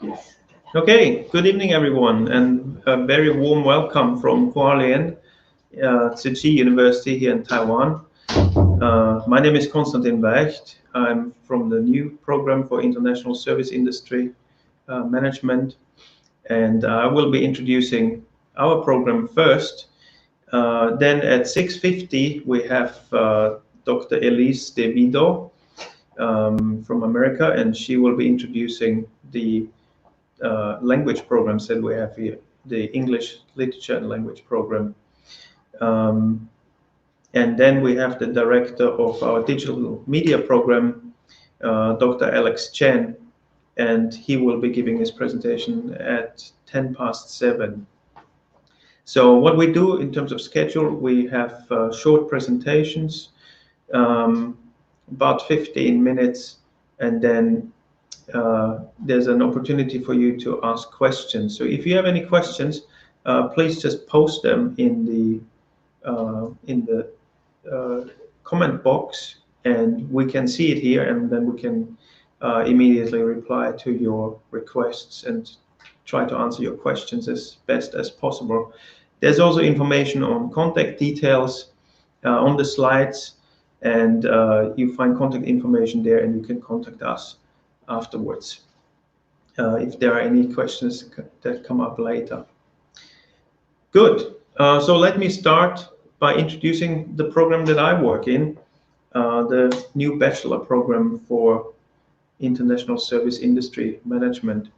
Yes. Okay, good evening everyone, and a very warm welcome from Hualien, Tzu Chi University here in Taiwan. My name is Konstantin Weicht. I'm from the new program for International Service Industry Management, and I will be introducing our program first. Then at 6:50 we have Dr. Elise De Vido from America, and she will be introducing the language programs that we have here, the English Literature and Language program. Um, and then we have the director of our digital media program, Dr. Alex Chen, and he will be giving his presentation at 7:10. So what we do in terms of schedule, we have short presentations, about 15 minutes, and then there's an opportunity for you to ask questions. So if you have any questions, please just post them in the comment box, and we can see it here, and then we can immediately reply to your requests and try to answer your questions as best as possible. There's also information on contact details on the slides, and you find contact information there, and you can contact us afterwards if there are any questions that come up later. Good. So let me start by introducing the program that I work in, the new bachelor program for International Service Industry Management.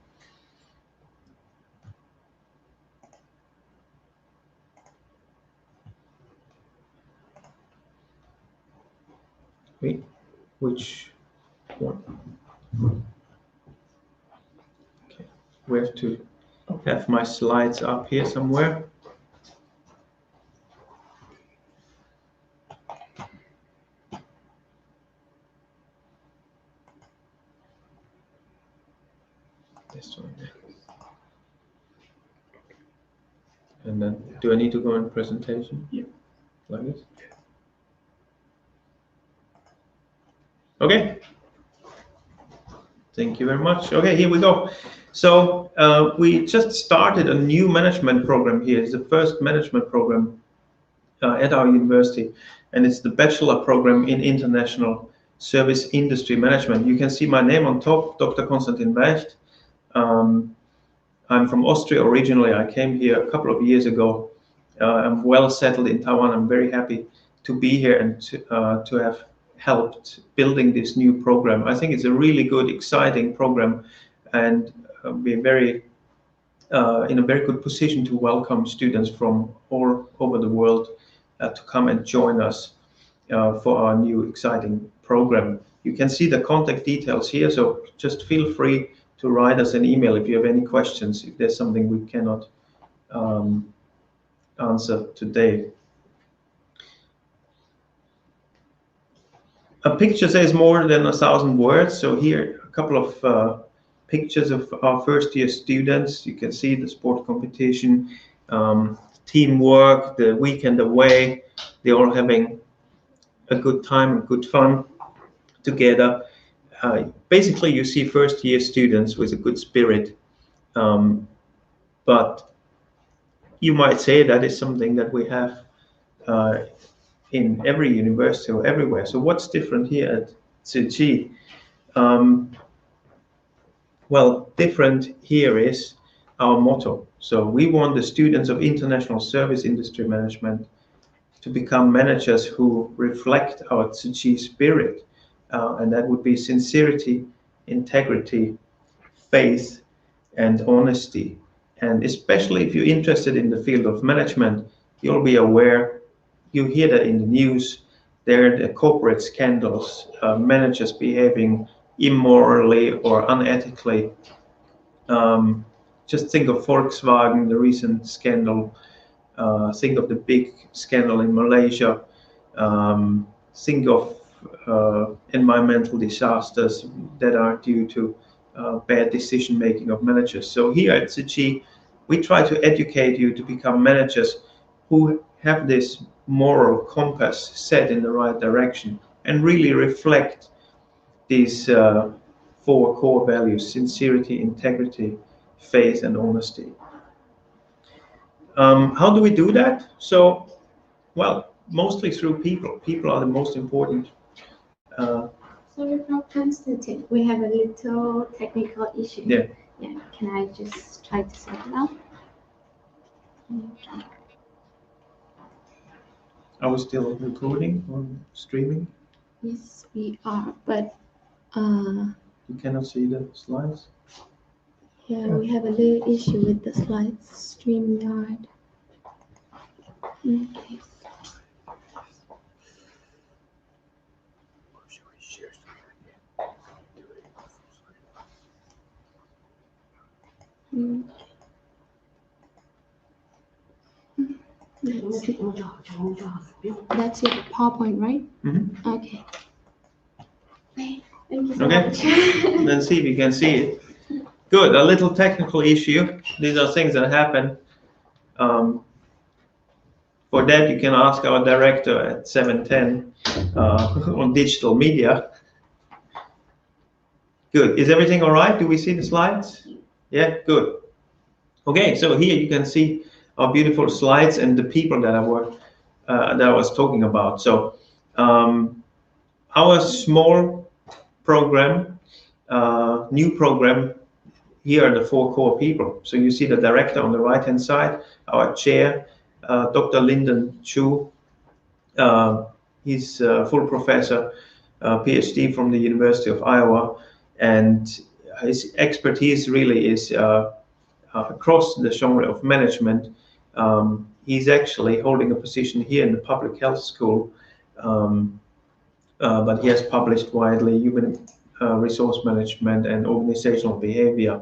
Wait, which one? Okay, we have to have my slides up here somewhere. This one. And then, do I need to go in presentation? Yeah. Like this? Okay. Thank you very much. Okay, here we go. So we just started a new management program here. It's the first management program at our university, and it's the bachelor program in International Service Industry Management. You can see my name on top, Dr. Konstantin Weicht. I'm from Austria originally. I came here a couple of years ago. I'm well settled in Taiwan. I'm very happy to be here and to have helped building this new program. I think it's a really good, exciting program, and we're very in a very good position to welcome students from all over the world to come and join us for our new exciting program. You can see the contact details here, so just feel free to write us an email if you have any questions, if there's something we cannot answer today. A picture says more than 1,000 words, so here a couple of pictures of our first year students. You can see the sport competition, teamwork, the weekend away. They're all having a good time, good fun together. Basically, you see first year students with a good spirit, but you might say that is something that we have in every university or everywhere. So what's different here at Tzu Chi? Well, different here is our motto. So we want the students of International Service Industry Management to become managers who reflect our Tzu Chi spirit. And that would be sincerity, integrity, faith, and honesty. And especially if you're interested in the field of management, you'll be aware, you hear that in the news, there are the corporate scandals, managers behaving immorally or unethically. Just think of Volkswagen, the recent scandal. Think of the big scandal in Malaysia. Think of environmental disasters that are due to bad decision making of managers. So here at Tzu Chi, we try to educate you to become managers who have this moral compass set in the right direction and really reflect these 4 core values: sincerity, integrity, faith, and honesty. How do we do that? So, well, mostly through people. People are the most important. Sorry, Prof. Constantine, we have a little technical issue. Yeah. Yeah, can I just try to sort it out? Are we still recording or streaming? Yes, we are, but You cannot see the slides? yeah, we have a little issue with the slides. StreamYard. Okay. That's your PowerPoint, right? Mm-hmm. Okay. Thank you so Okay. much. Then see if you can see it. Good. A little technical issue. These are things that happen. For that, you can ask our director at 710 on digital media. Good. Is everything all right? Do we see the slides? Yeah, good. Okay, so here you can see our beautiful slides and the people that I was talking about. So our small program, new program, here are the 4 core people. So you see the director on the right-hand side, our chair, Dr. Lyndon Chu. He's a full professor, PhD from the University of Iowa, and his expertise really is across the genre of management. He's actually holding a position here in the public health school, but he has published widely human resource management and organizational behavior.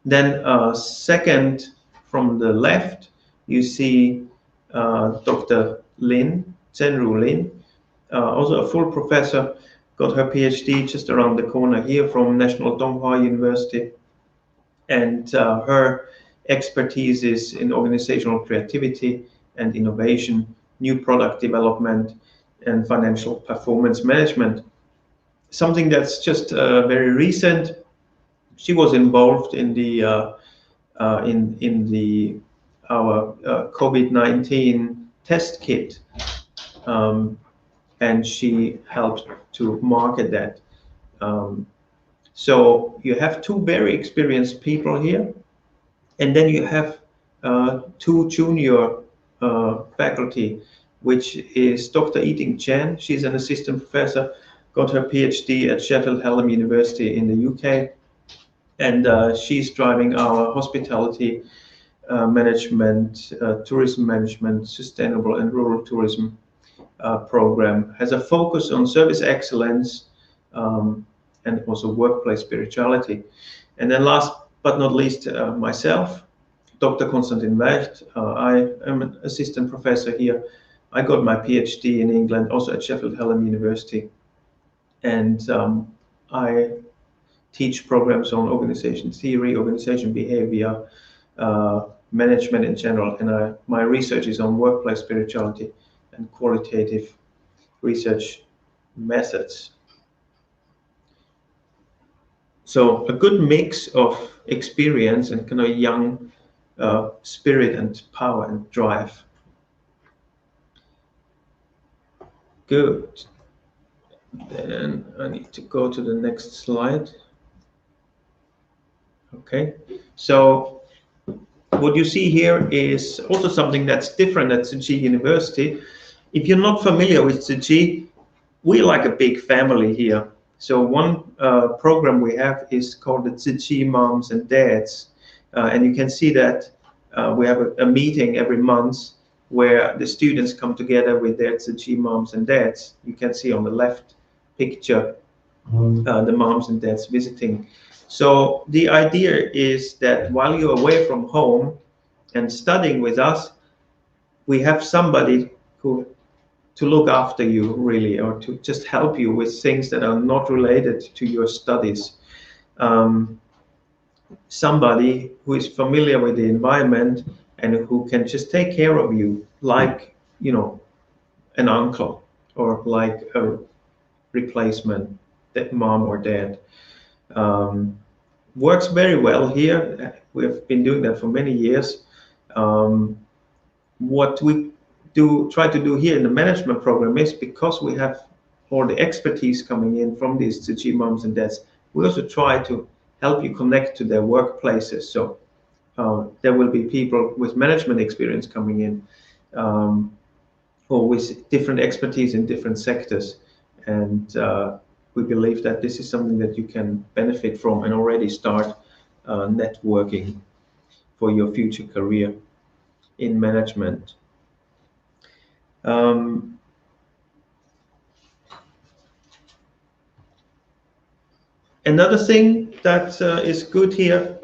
Then second from the left, you see Dr. Lin, Zhenru Lin, also a full professor, got her PhD just around the corner here from National Donghua University. And her expertise is in organizational creativity and innovation, new product development, and financial performance management. Something that's just very recent. She was involved in the our COVID-19 test kit, and she helped to market that. So you have 2 very experienced people here, and then you have 2 junior faculty, which is Dr. Eating Chen. She's an assistant professor, got her PhD at Sheffield Hallam University in the UK, and she's driving our hospitality management, tourism management, sustainable and rural tourism program. Has a focus on service excellence and also workplace spirituality. And then last but not least, myself, Dr. Konstantin Wecht. I am an assistant professor here. I got my PhD in England, also at Sheffield Hallam University. And I teach programs on organization theory, organization behavior, management in general, and my research is on workplace spirituality and qualitative research methods. So a good mix of experience and kind of young spirit and power and drive. Good. Then I need to go to the next slide. Okay, so what you see here is also something that's different at Tzu Chi University. If you're not familiar with Tzu Chi, we're like a big family here. So one program we have is called the Tzu Chi Moms and Dads. And you can see that we have a meeting every month where the students come together with their Tzu Chi moms and dads. You can see on the left picture the moms and dads visiting. So the idea is that while you're away from home and studying with us, we have somebody who to look after you really, or to just help you with things that are not related to your studies. Somebody who is familiar with the environment and who can just take care of you like, you know, an uncle or like a replacement mom or dad. Works very well here. We've been doing that for many years. What we try to do here in the management program is, because we have all the expertise coming in from these Tzu Chi moms and dads, we also try to help you connect to their workplaces. So there will be people with management experience coming in, or with different expertise in different sectors. And we believe that this is something that you can benefit from and already start networking for your future career in management. Another thing that is good here,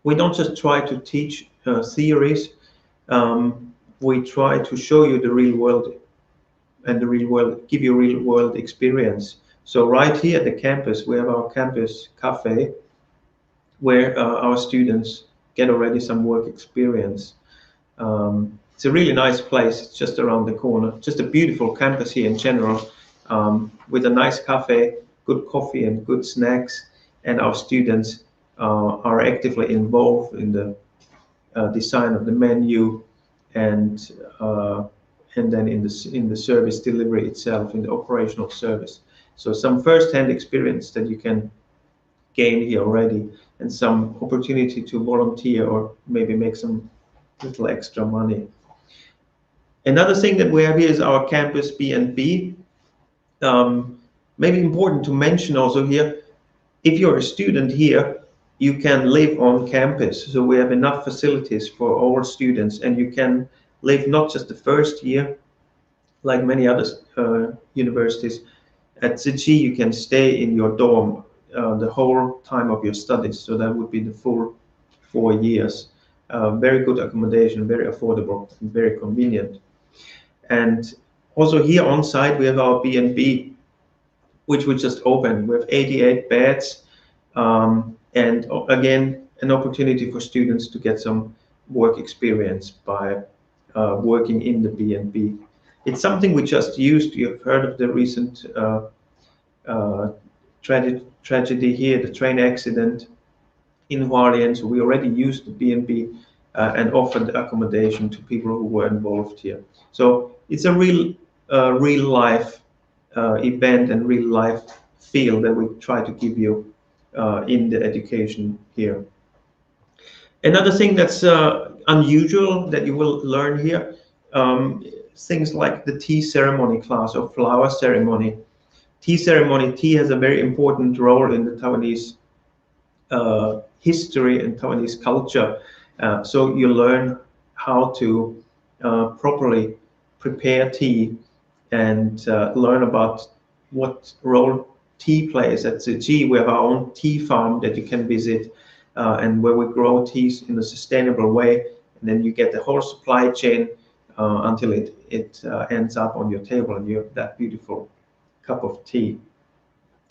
we don't just try to teach theories, we try to show you the real world, and the real world, give you real world experience. So right here at the campus, we have our campus cafe, where our students get already some work experience. It's a really nice place. It's just around the corner. Just a beautiful campus here in general, with a nice cafe, good coffee and good snacks. And our students are actively involved in the design of the menu, and then in the service delivery itself, in the operational service. So some first-hand experience that you can gain here already, and some opportunity to volunteer or maybe make some little extra money. Another thing that we have here is our campus B&B. Maybe important to mention also here, if you're a student here, you can live on campus. So we have enough facilities for all students, and you can live not just the first year, like many other universities. At Tzu Chi, you can stay in your dorm the whole time of your studies. So that would be the full 4 years. Very good accommodation, very affordable, and very convenient. And also here on site, we have our B&B, which we just opened. We have 88 beds, and again, an opportunity for students to get some work experience by working in the B&B. It's something we just used. You've heard of the recent tragedy here, the train accident in Hualien. So we already used the B&B and offered accommodation to people who were involved here. So it's a real life event and real life feel that we try to give you in the education here. Another thing that's unusual that you will learn here, things like the tea ceremony class or flower ceremony. Tea ceremony, tea has a very important role in the Taiwanese history and Taiwanese culture. So you learn how to properly prepare tea, and learn about what role tea plays at Tzu Chi. We have our own tea farm that you can visit, and where we grow teas in a sustainable way. And then you get the whole supply chain until it ends up on your table, and you have that beautiful cup of tea.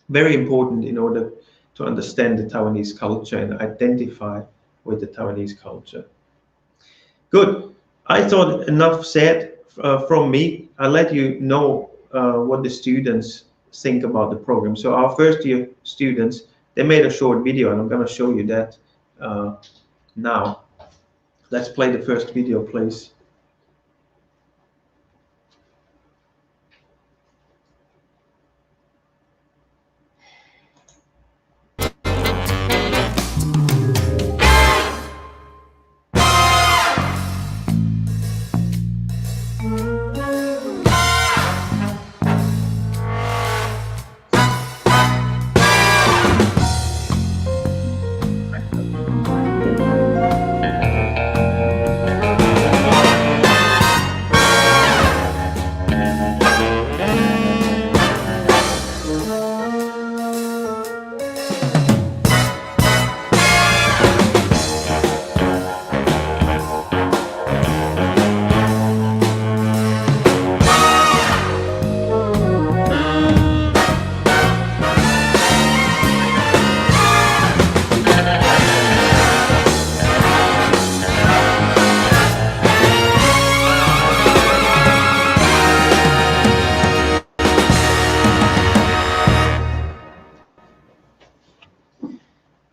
Very important in order to understand the Taiwanese culture and identify with the Taiwanese culture. Good. I thought enough said from me. I'll let you know what the students think about the program. So our first year students, they made a short video, and I'm going to show you that now. Let's play the first video, please.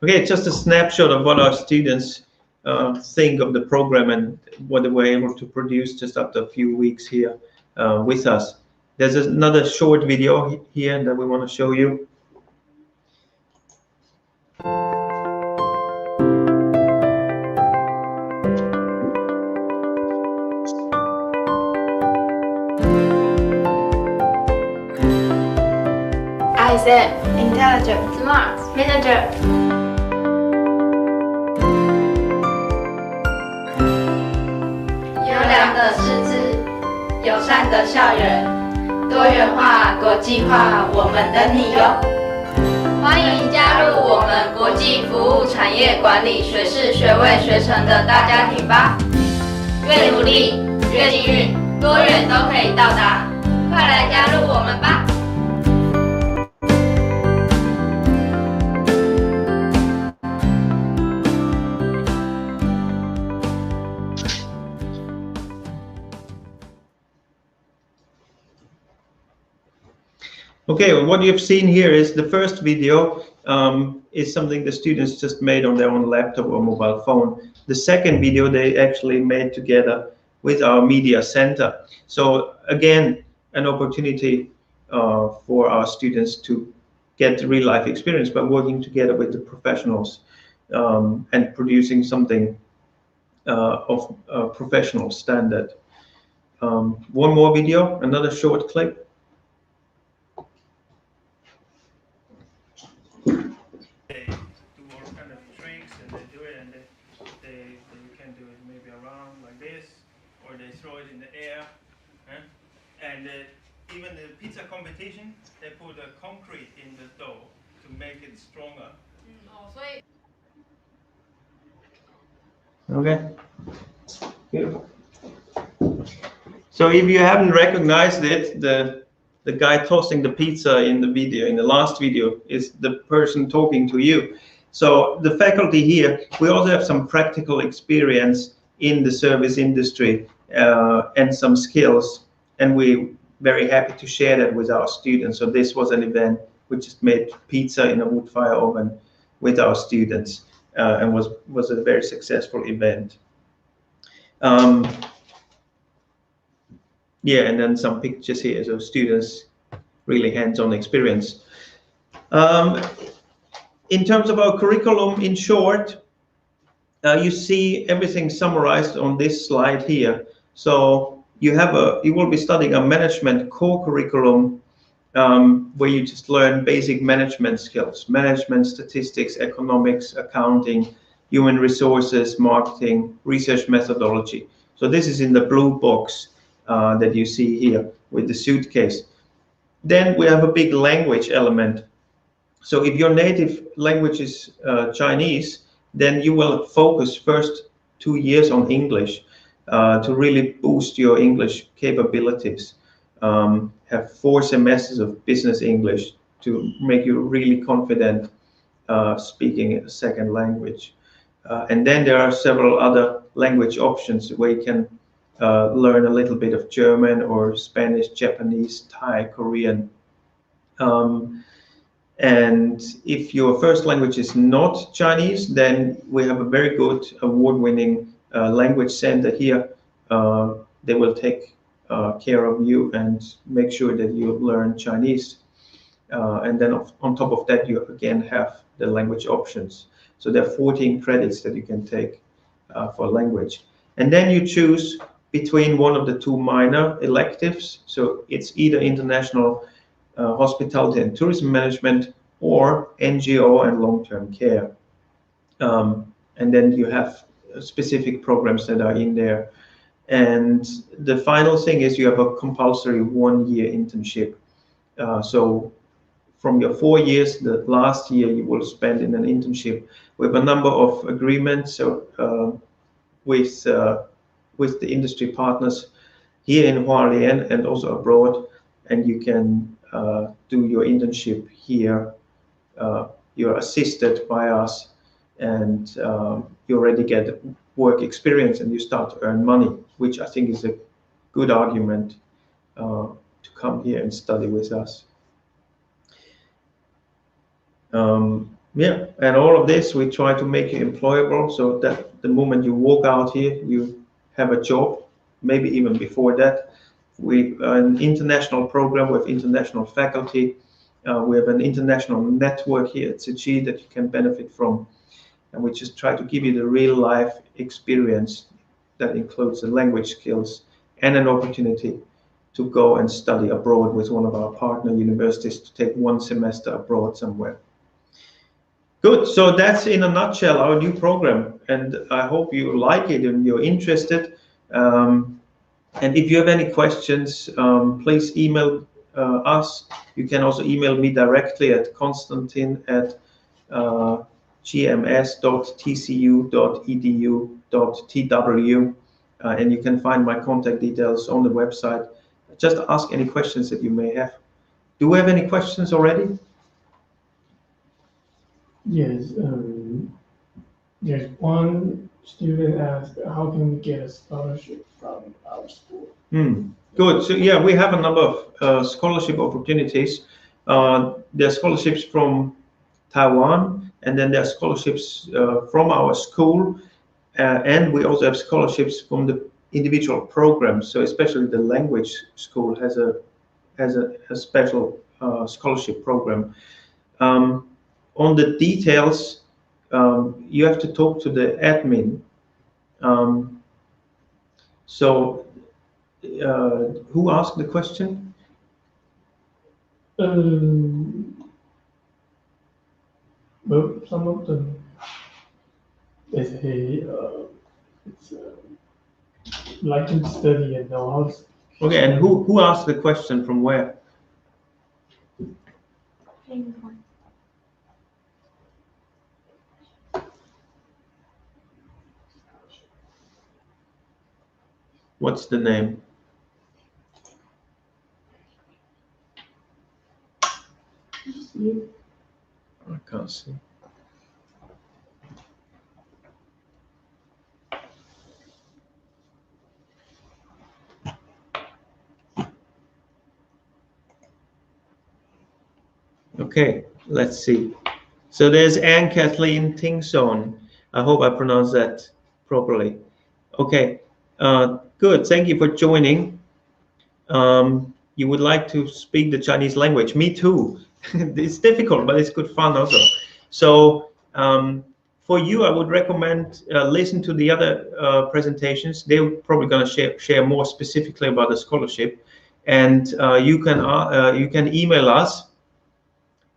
Okay, just a snapshot of what our students think of the program and what they were able to produce just after a few weeks here with us. There's another short video here that we want to show you. ISM, intelligent, smart, manager. 优良的师资，友善的校园，多元化、国际化，我们等你哟！欢迎加入我们国际服务产业管理学士学位学程的大家庭吧！越努力，越幸运，多远都可以到达，快来加入我们吧！ Okay, well, what you've seen here is the first video is something the students just made on their own laptop or mobile phone. The second video they actually made together with our media center. So again, an opportunity for our students to get real life experience by working together with the professionals and producing something of a professional standard. One more video, another short clip. And even the pizza competition, they put a concrete in the dough to make it stronger. Okay. Beautiful. So if you haven't recognized it, the guy tossing the pizza in the video, in the last video, is the person talking to you. So the faculty here, we also have some practical experience in the service industry and some skills. And we're very happy to share that with our students. So this was an event which just made pizza in a wood fire oven with our students and was a very successful event. Yeah, and then some pictures here. So students really hands-on experience. In terms of our curriculum, in short, you see everything summarized on this slide here. So you will be studying a management core curriculum where you just learn basic management skills, management, statistics, economics, accounting, human resources, marketing, research methodology. So this is in the blue box that you see here with the suitcase. Then we have a big language element. So if your native language is Chinese, then you will focus first 2 years on English. To really boost your English capabilities. Have 4 semesters of business English to make you really confident speaking a second language. And then there are several other language options where you can learn a little bit of German or Spanish, Japanese, Thai, Korean. And if your first language is not Chinese, then we have a very good award-winning language center here. They will take care of you and make sure that you learn Chinese. And then on top of that, you again have the language options. So there are 14 credits that you can take for language. And then you choose between one of the 2 minor electives. So it's either international hospitality and tourism management or NGO and long-term care. And then you have specific programs that are in there. And the final thing is you have a compulsory 1-year internship. So from your 4 years, the last year you will spend in an internship. We have a number of agreements with the industry partners here in Hualien and also abroad, and you can do your internship here. You're assisted by us, and you already get work experience and you start to earn money, which I think is a good argument to come here and study with us. Yeah, and all of this we try to make you employable, so that the moment you walk out here, you have a job. Maybe even before that. We are an international program with international faculty. We have an international network here at CG that you can benefit from, and we just try to give you the real life experience that includes the language skills and an opportunity to go and study abroad with one of our partner universities, to take 1 semester abroad somewhere. Good, so that's in a nutshell our new program, and I hope you like it and you're interested. And if you have any questions, please email us. You can also email me directly at constantin@gms.tcu.edu.tw, and you can find my contact details on the website. Just ask any questions that you may have. Do we have any questions already? Yes, there's one student asked, how can we get a scholarship from our school? Good. So yeah, we have a number of scholarship opportunities. There are scholarships from Taiwan, and then there are scholarships from our school, and we also have scholarships from the individual programs. So especially the language school has a special scholarship program. On the details, you have to talk to the admin. So who asked the question? Well, some of them, they say it's like to study and know how to. Okay, and who asked the question from where? What's the name? I can't see. Okay, let's see. So there's Anne Kathleen Tingson. I hope I pronounced that properly. Okay, good. Thank you for joining. You would like to speak the Chinese language. Me too. It's difficult, but it's good fun also. So for you, I would recommend listen to the other presentations. They're probably going to share more specifically about the scholarship, and you can email us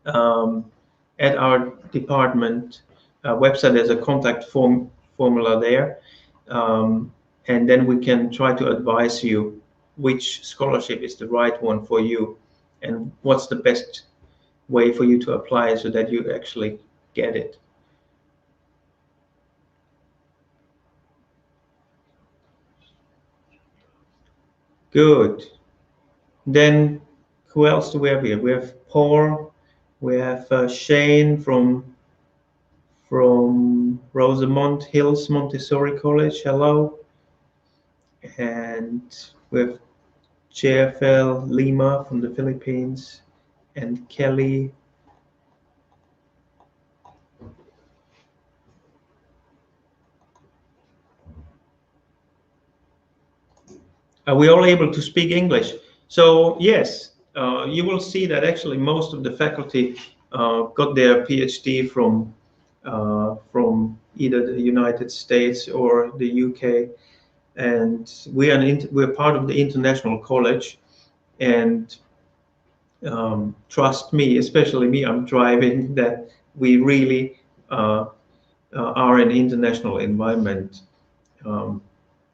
at our department website. There's a contact formula there, and then we can try to advise you which scholarship is the right one for you and what's the best way for you to apply so that you actually get it. Good. Then who else do we have here? We have Paul, we have Shane from Rosamond Hills Montessori College. Hello. And we have JFL Lima from the Philippines, and Kelly. Are we all able to speak English? So yes, you will see that actually most of the faculty got their PhD from either the United States or the UK, and we're part of the international college. And trust me, especially me, I'm driving that we really are an international environment,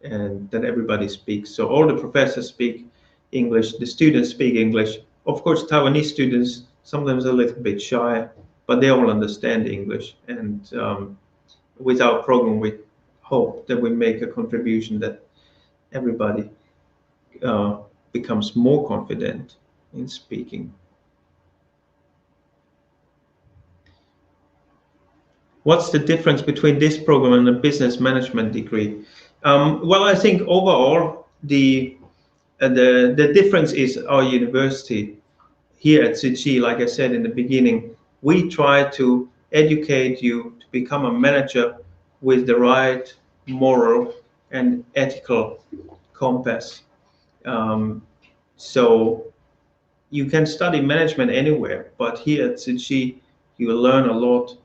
and that everybody speaks. So all the professors speak English, the students speak English. Of course, Taiwanese students sometimes a little bit shy, but they all understand English. And with our program, we hope that we make a contribution that everybody becomes more confident in speaking. What's the difference between this program and a business management degree? Well, I think overall the difference is our university here at CG. Like I said in the beginning, we try to educate you to become a manager with the right moral and ethical compass. So you can study management anywhere, but here at CG you will learn a lot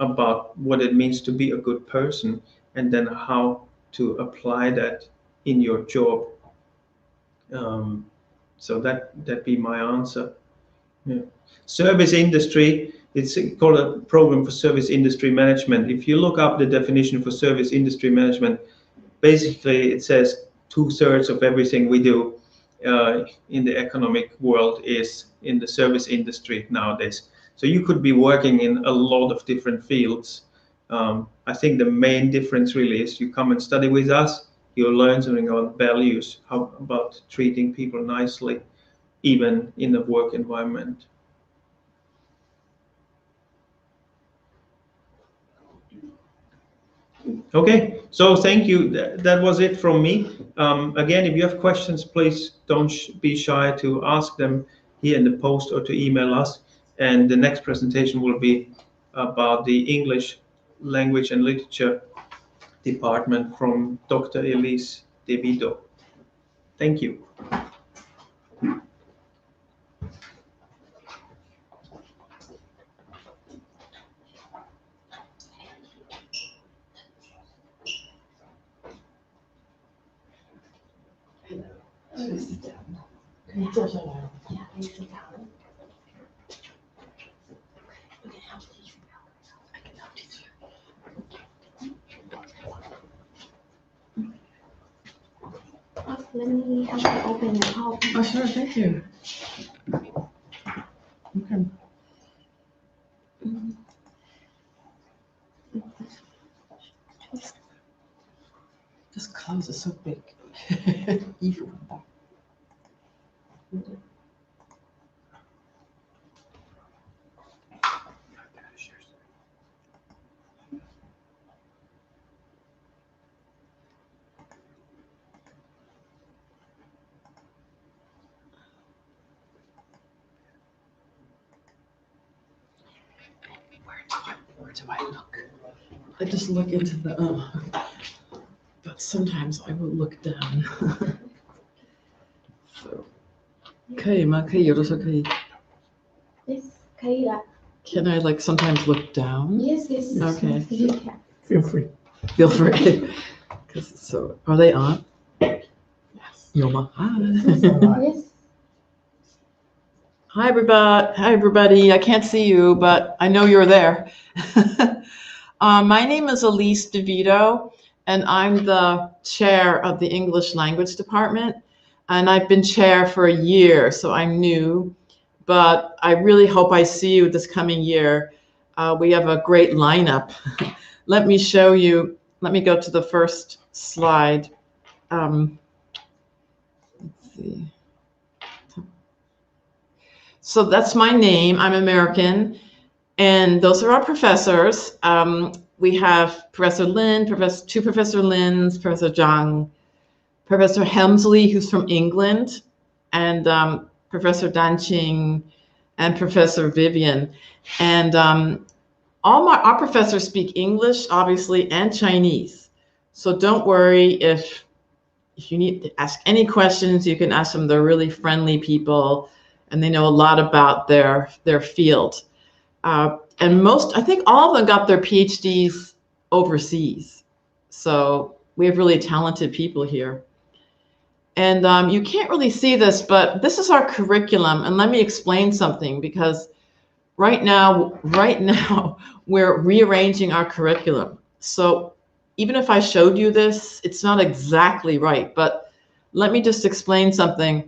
about what it means to be a good person, and then how to apply that in your job. So that be my answer. Yeah. Service industry, it's called a program for service industry management. If you look up the definition for service industry management, basically it says 2/3 of everything we do in the economic world is in the service industry nowadays. So you could be working in a lot of different fields. I think the main difference really is you come and study with us, you'll learn something about values, how about treating people nicely, even in the work environment. Okay, so thank you. That was it from me. Again, if you have questions, please don't be shy to ask them here in the post or to email us. And the next presentation will be about the English Language and Literature Department from Dr. Elise DeVito. Thank you. Let me help you open the PowerPoint. Oh, sure, thank you. Okay. This cloud is so big. Evil. Where do I look? I just look into the, but sometimes I will look down. So, 可以吗？可以，有的时候可以。 Yes, 可以了。 Can I like sometimes look down? Yes, yes. Okay. You can. Feel free. Feel free. 'Cause so, are they on? Yes. 有吗？ Yes. Hi, everybody. Hi, everybody. I can't see you, but I know you're there. My name is Elise DeVito, and I'm the chair of the English Language Department. And I've been chair for a year, so I'm new. But I really hope I see you this coming year. We have a great lineup. Let me show you. Let me go to the first slide. Let's see. So that's my name. I'm American. And those are our professors. We have Professor Lin, two Professor Lins, Professor Zhang, Professor Helmsley, who's from England, and Professor Danqing, and Professor Vivian. And our professors speak English, obviously, and Chinese. So don't worry if you need to ask any questions, you can ask them. They're really friendly people, and they know a lot about their field. And I think all of them got their PhDs overseas. So we have really talented people here. And you can't really see this, but this is our curriculum. And let me explain something, because right now we're rearranging our curriculum. So even if I showed you this, it's not exactly right, but let me just explain something.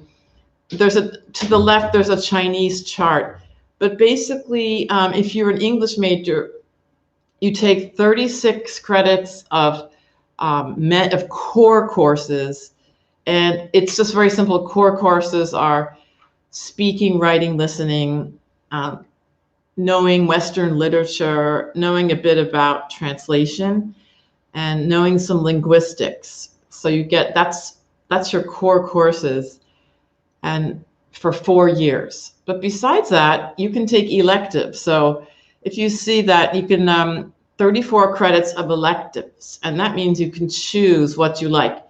To the left, there's a Chinese chart. But basically, if you're an English major, you take 36 credits of core courses. And it's just very simple. Core courses are speaking, writing, listening, knowing Western literature, knowing a bit about translation, and knowing some linguistics. So you get, that's your core courses, and for 4 years. But besides that, you can take electives. So if you see that you can 34 credits of electives, and that means you can choose what you like.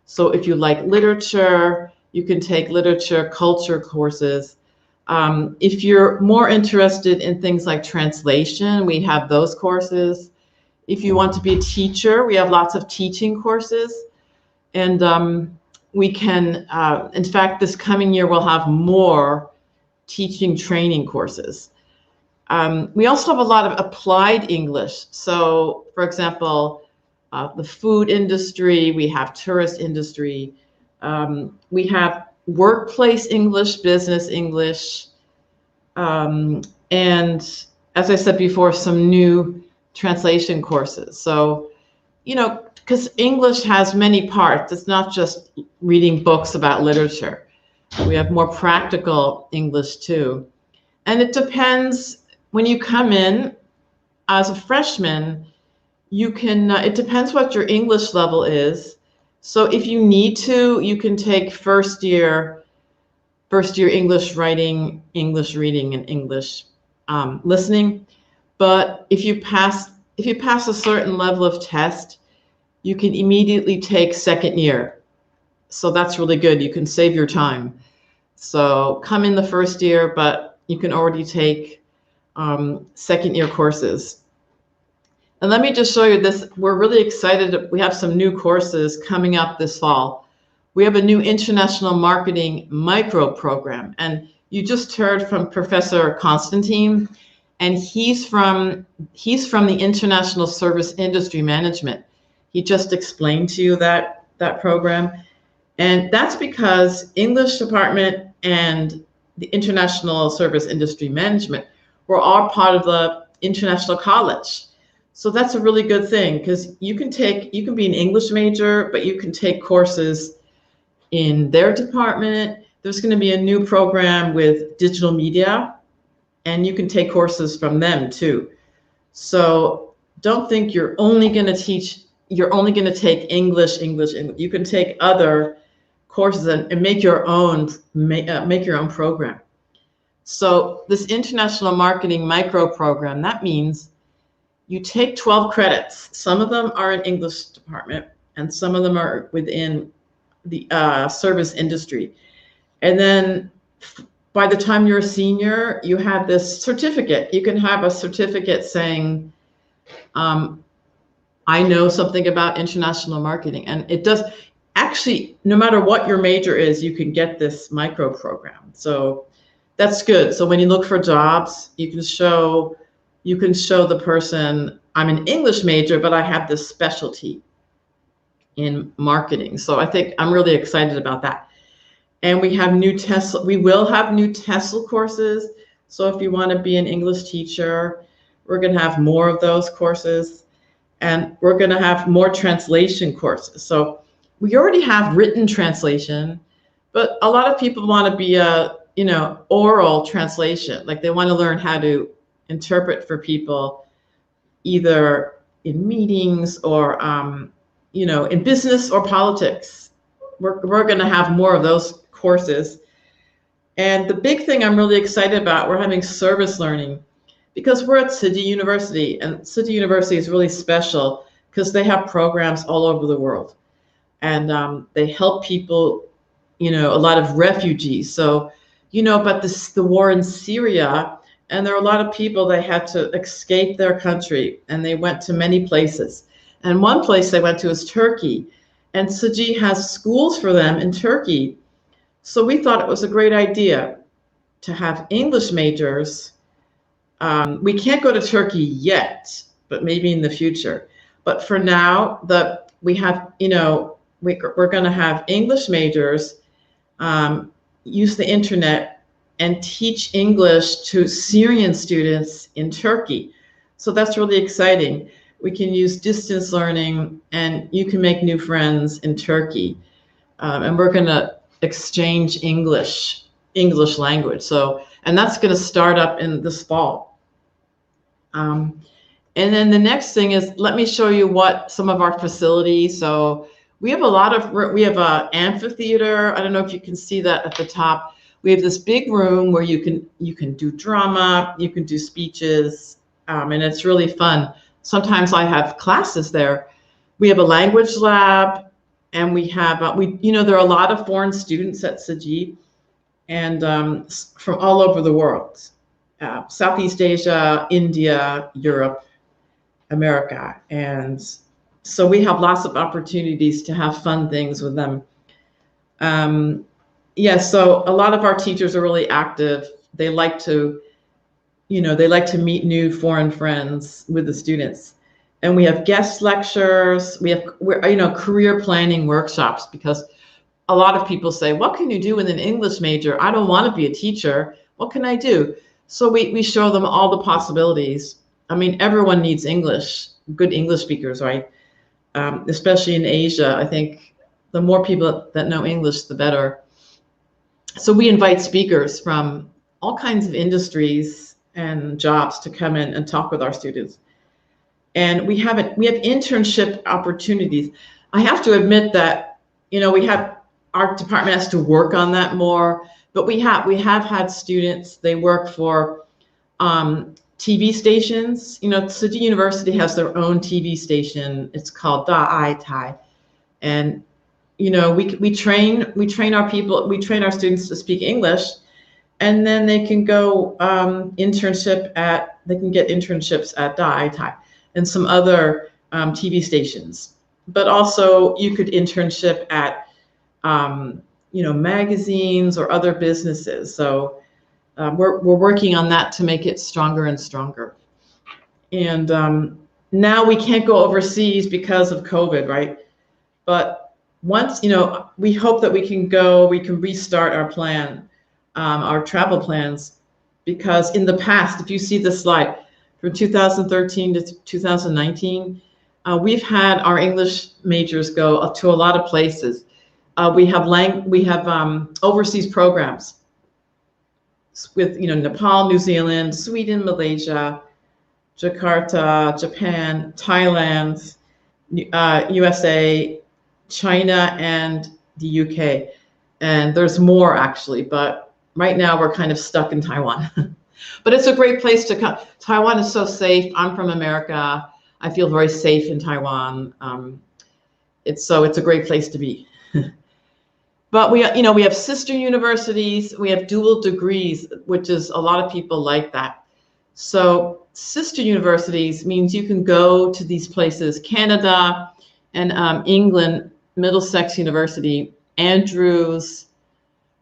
So if you like literature, you can take literature, culture courses. If you're more interested in things like translation, we have those courses. If you want to be a teacher, we have lots of teaching courses. And we can, in fact, this coming year, we'll have more teaching training courses. We also have a lot of applied English. So, for example, the food industry, we have tourist industry, we have workplace English, business English, and as I said before, some new translation courses. So, you know, because English has many parts. It's not just reading books about literature. We have more practical English too. And it depends, when you come in as a freshman, you can, it depends what your English level is. So if you need to, you can take first year English writing, English reading, and English listening. But if you pass a certain level of test, you can immediately take second year. So that's really good. You can save your time. So come in the first year, but you can already take second year courses. And let me just show you this. We're really excited. We have some new courses coming up this fall. We have a new international marketing micro program. And you just heard from Professor Constantine, and he's from the International Service Industry Management. He just explained to you that program. And that's because English department and the International Service Industry Management were all part of the International College. So that's a really good thing, because you can be an English major, but you can take courses in their department. There's going to be a new program with digital media, and you can take courses from them too. So don't think you're only going to take English. You can take other courses and make your own program. So this international marketing micro program, that means you take 12 credits. Some of them are in English department, and some of them are within the service industry. And then by the time you're a senior, you have this certificate. You can have a certificate saying, I know something about international marketing. And it does, actually, no matter what your major is, you can get this micro program. So that's good. So when you look for jobs, you can show the person, I'm an English major, but I have this specialty in marketing. So I think I'm really excited about that. And we have we will have new TESOL courses. So if you want to be an English teacher, we're going to have more of those courses. And we're going to have more translation courses. So we already have written translation, but a lot of people want to be a, oral translation. Like they want to learn how to interpret for people, either in meetings or, in business or politics. We're going to have more of those courses. And the big thing I'm really excited about, we're having service learning, because we're at City University, and City University is really special because they have programs all over the world. And they help people, a lot of refugees. So, about the war in Syria, and there are a lot of people, they had to escape their country, and they went to many places. And one place they went to is Turkey. And Suji has schools for them in Turkey. So we thought it was a great idea to have English majors. We can't go to Turkey yet, but maybe in the future. But for now, we're going to have English majors use the internet and teach English to Syrian students in Turkey. So that's really exciting. We can use distance learning, and you can make new friends in Turkey. And we're going to exchange English language. So, and that's going to start up in this fall. And then the next thing is, let me show you some of our facilities. So we have we have an amphitheater. I don't know if you can see that at the top. We have this big room where you can do drama, you can do speeches. and it's really fun. Sometimes I have classes there. We have a language lab, and we have there are a lot of foreign students at Tzu and from all over the world, Southeast Asia, India, Europe, America, and so we have lots of opportunities to have fun things with them. So a lot of our teachers are really active. They like to meet new foreign friends with the students. And we have guest lectures. We're career planning workshops, because a lot of people say, what can you do with an English major? I don't want to be a teacher. What can I do? So we show them all the possibilities. I mean, everyone needs English, good English speakers, right? Especially in Asia. I think the more people that know English, the better. So we invite speakers from all kinds of industries and jobs to come in and talk with our students. And we have internship opportunities. I have to admit that, our department has to work on that more, but we have had students, they work for TV stations. Tzu University has their own TV station. It's called Da Ai Tai. And we train our people, we train our students to speak English, and then they can go they can get internships at Da Ai Tai and some other TV stations. But also you could internship at magazines or other businesses. So we're working on that to make it stronger and stronger. And now we can't go overseas because of COVID, right? But once, we hope that we can restart our plan, our travel plans, because in the past, if you see the slide, from 2013 to 2019, we've had our English majors go to a lot of places. We have overseas programs with Nepal, New Zealand, Sweden, Malaysia, Jakarta, Japan, Thailand, USA, China, and the UK. And there's more actually, but right now we're kind of stuck in Taiwan. But it's a great place to come. Taiwan is so safe. I'm from America. I feel very safe in Taiwan. It's a great place to be. But we have sister universities. We have dual degrees, which is a lot of people like that. So sister universities means you can go to these places, Canada and England, Middlesex University, Andrews.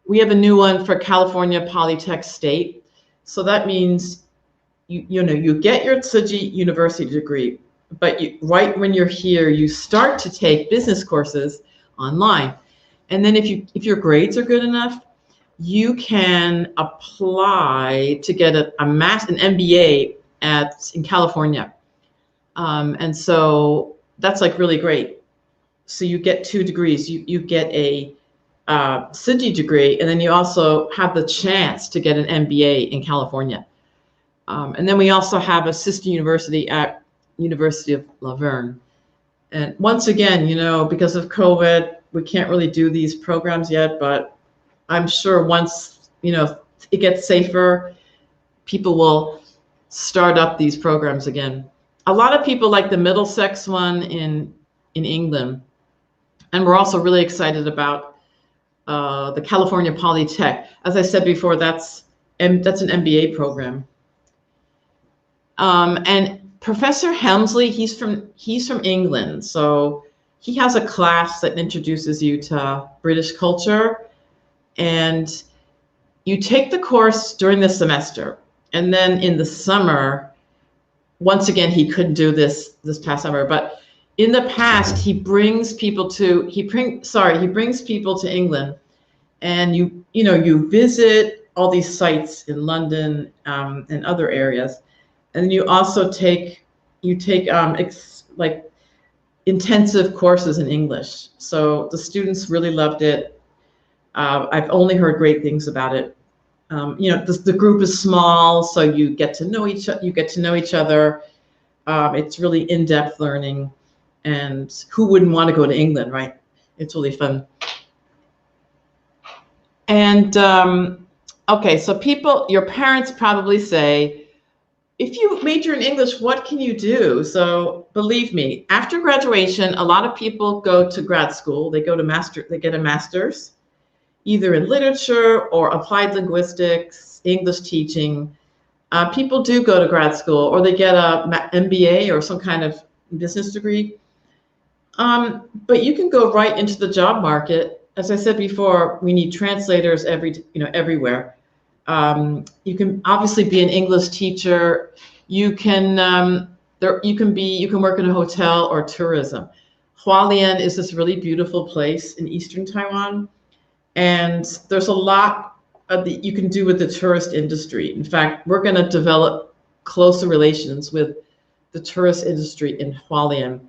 We have a new one for California Polytech State. So that means you get your Tzu University degree, but right when you're here, you start to take business courses online. And then if your grades are good enough, you can apply to get an MBA in California. And so that's like really great. So you get 2 degrees. You get a Tzu degree, and then you also have the chance to get an MBA in California. And then we also have a sister university at University of Laverne. And once again, because of COVID, we can't really do these programs yet, but I'm sure once, it gets safer, people will start up these programs again. A lot of people like the Middlesex one in England. And we're also really excited about the California Polytech. As I said before, that's an MBA program. And Professor Helmsley, he's from England, so he has a class that introduces you to British culture, and you take the course during the semester, and then in the summer, once again, he couldn't do this past summer, but in the past, he brings people to England, and you visit all these sites in London and other areas, and then you also take intensive courses in English. So the students really loved it. I've only heard great things about it. The group is small, so you get to know each other. It's really in-depth learning, and who wouldn't want to go to England, right? It's really fun. And okay, so your parents probably say, if you major in English, what can you do? So believe me, after graduation, a lot of people go to grad school. They get a master's, either in literature or applied linguistics, English teaching. People do go to grad school, or they get a MBA or some kind of business degree. But you can go right into the job market. As I said before, we need translators everywhere. You can obviously be an English teacher. You can work in a hotel or tourism. Hualien is this really beautiful place in eastern Taiwan, and there's a lot that you can do with the tourist industry. In fact, we're going to develop closer relations with the tourist industry in Hualien.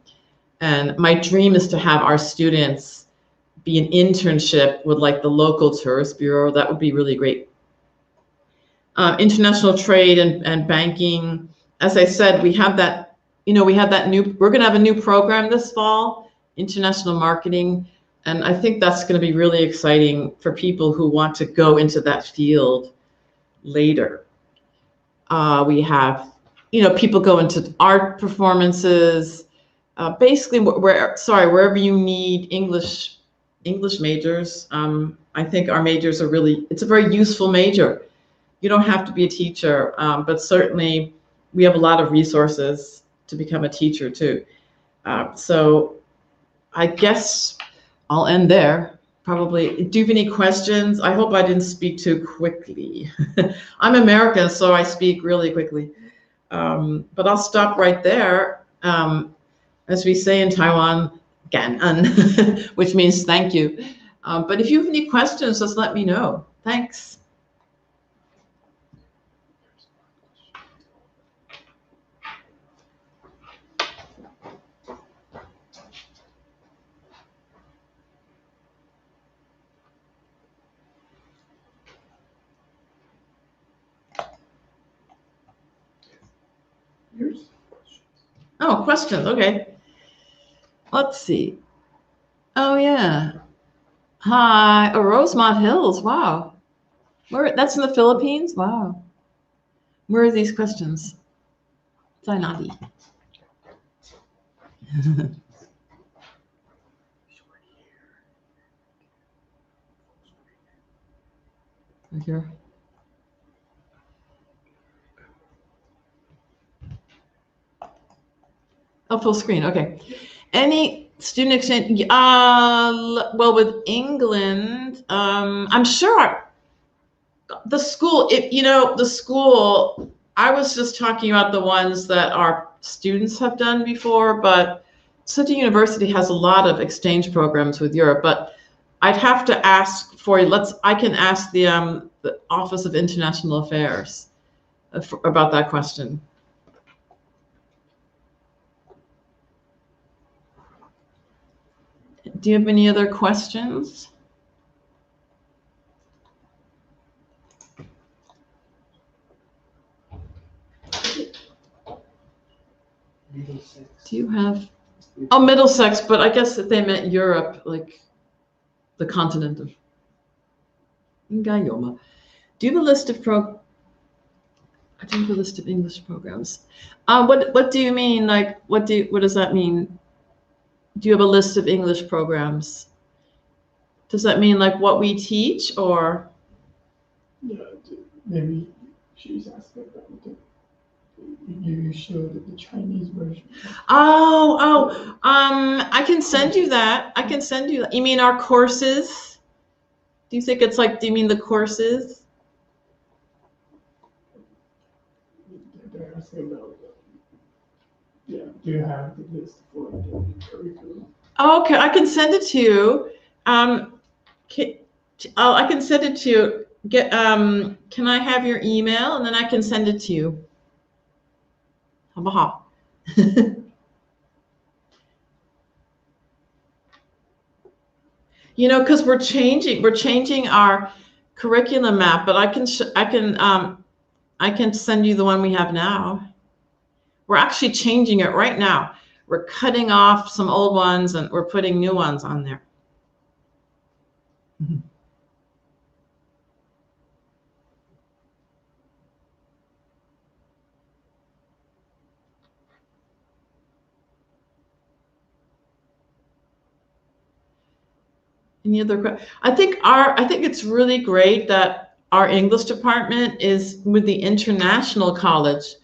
And my dream is to have our students be an internship with like the local tourist bureau. That would be really great. International trade and banking. As I said, we're going to have a new program this fall, international marketing. And I think that's going to be really exciting for people who want to go into that field later. We have, people go into art performances, basically wherever you need English majors. I think our majors it's a very useful major. You don't have to be a teacher, but certainly we have a lot of resources to become a teacher too. So I guess I'll end there. Probably. Do you have any questions? I hope I didn't speak too quickly. I'm American, so I speak really quickly. But I'll stop right there. As we say in Taiwan, gan an, which means thank you. But if you have any questions, just let me know. Thanks. Oh, questions. Okay. Let's see. Oh, yeah. Hi. Rosemont Hills. Wow. That's in the Philippines? Wow. Where are these questions? Zainadi. Right here. Oh, full screen. Okay. Any student exchange? Well, with England, I'm sure the school. The school. I was just talking about the ones that our students have done before, but City University has a lot of exchange programs with Europe. But I'd have to ask for you. I can ask the Office of International Affairs about that question. Do you have any other questions? Do you have? Oh, Middlesex, but I guess that they meant Europe, like the continent of Ngayoma. Do you have a list of I do have a list of English programs. What do you mean? Like, what does that mean? Do you have a list of English programs? Does that mean like what we teach, or? Yeah, maybe she's asking about you showed the Chinese version. I can send you that. You mean our courses? Do you think it's like, do you mean the courses? They're asking about, do you have the list for the curriculum? Okay, I can send it to you. I can send it to you. Can I have your email, and then I can send it to you? Because we're changing our curriculum map, but I can send you the one we have now. We're actually changing it right now. We're cutting off some old ones and we're putting new ones on there. Any other? I think it's really great that our English department is with the International College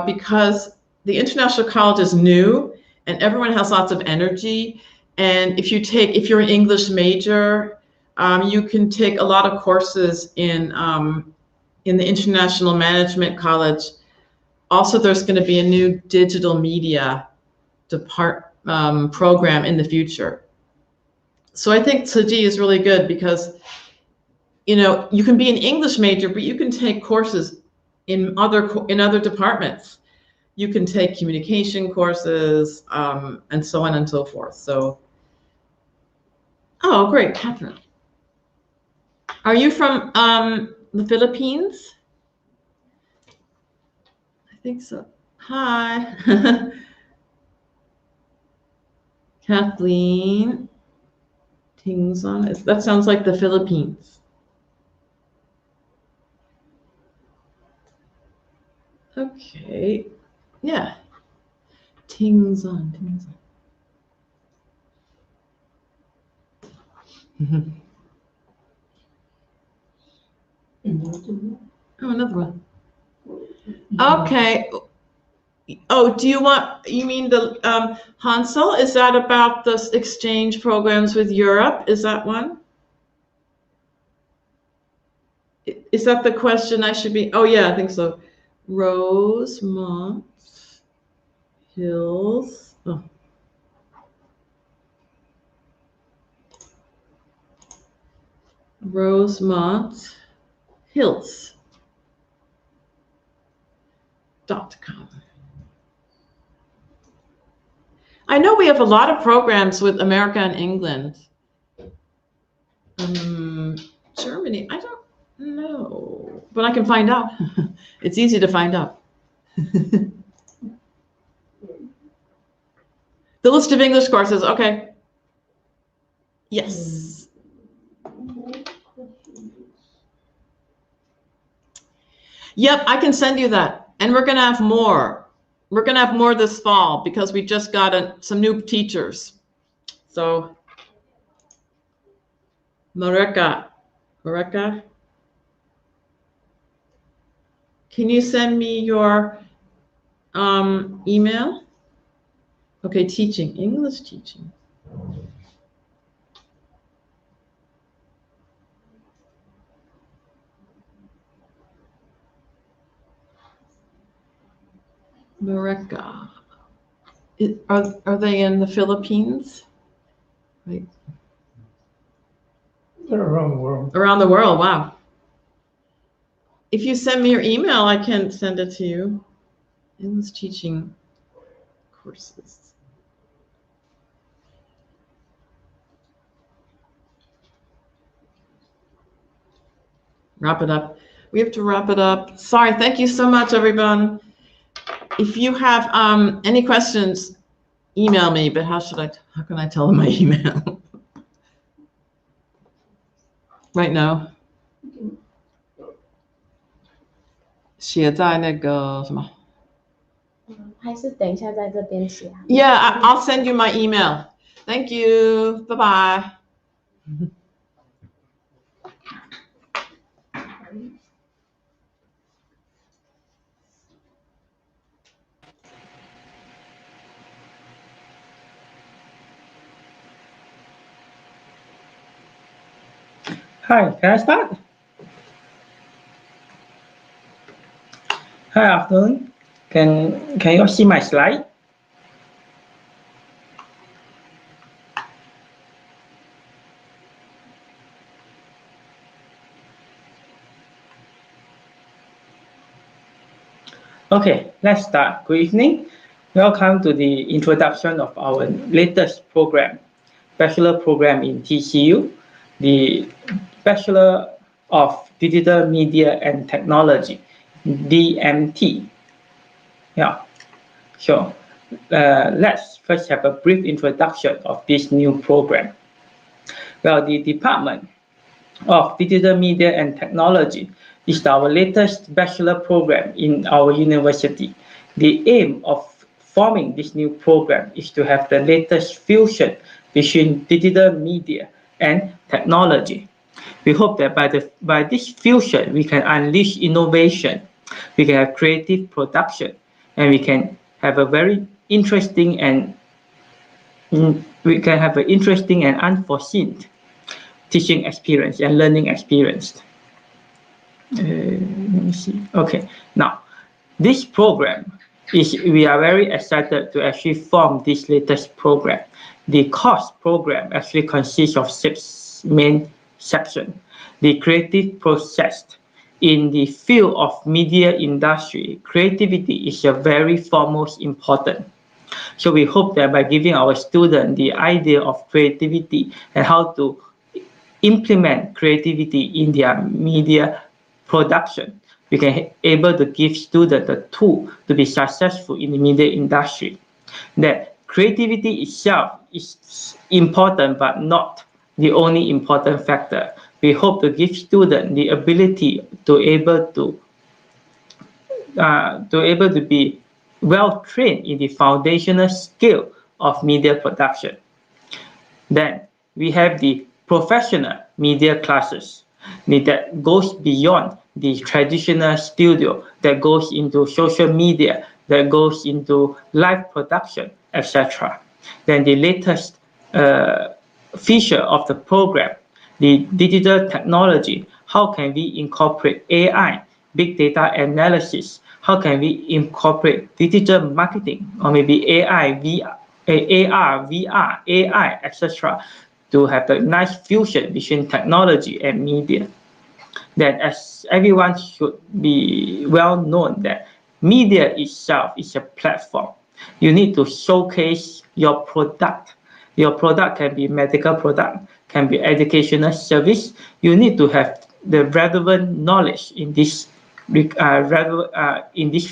because the International College is new and everyone has lots of energy. And if you're an English major, you can take a lot of courses in the International Management College. Also, there's going to be a new digital media program in the future. So I think Tsuji is really good because, you can be an English major, but you can take courses in other departments. You can take communication courses and so on and so forth. So, oh, great, Catherine. Are you from the Philippines? I think so. Hi. Kathleen. Tingson. That sounds like the Philippines. Okay. Yeah. Tingson. Oh, another one. Okay. Oh, you mean the Hansel? Is that about the exchange programs with Europe? Is that one? Is that the question I should be? Oh, yeah, I think so. Rosemont Hills. Oh. Rosemont Hills.com. I know we have a lot of programs with America and England. Germany, I don't know, but I can find out. It's easy to find out. The list of English courses, okay. Yes. Yep, I can send you that. And we're going to have more. We're going to have more this fall because we just got some new teachers. So, Mareka, can you send me your email? Okay, English teaching. Mareka. Are they in the Philippines? Right. They're around the world. Around the world, wow. If you send me your email, I can send it to you. English teaching courses. Wrap it up. We have to wrap it up. Sorry, thank you so much, everyone. If you have any questions, email me, but how can I tell them my email? Right now. 写在那个什么？还是等一下在这边写。Yeah, I'll send you my email. Thank you. Bye bye. Hi, can I start? Hi, afternoon. Can you see my slide? Okay, let's start. Good evening. Welcome to the introduction of our latest program, Bachelor Program in TCU, the Bachelor of Digital Media and Technology, DMT. Yeah, so let's first have a brief introduction of this new program. Well, the Department of Digital Media and Technology is our latest bachelor program in our university. The aim of forming this new program is to have the latest fusion between digital media and technology. We hope that by this fusion, we can unleash innovation, we can have creative production, and we can have a very interesting and unforeseen teaching experience and learning experience. Let me see. Okay, now this program we are very excited to actually form this latest program. The course program actually consists of 6 main sections. The creative process. In the field of media industry, creativity is a very foremost important. So we hope that by giving our students the idea of creativity and how to implement creativity in their media production, we can able to give students the tool to be successful in the media industry. That creativity itself is important, but not the only important factor. We hope to give students the ability to able to be well trained in the foundational skill of media production. Then we have the professional media classes that goes beyond the traditional studio, that goes into social media, that goes into live production, etc. Then the latest feature of the program, the digital technology. How can we incorporate AI, big data analysis? How can we incorporate digital marketing, or maybe AI, AR, VR, AI, etc., to have a nice fusion between technology and media? Then, as everyone should be well known, that media itself is a platform. You need to showcase your product. Your product can be medical product, can be educational service. You need to have the relevant knowledge in this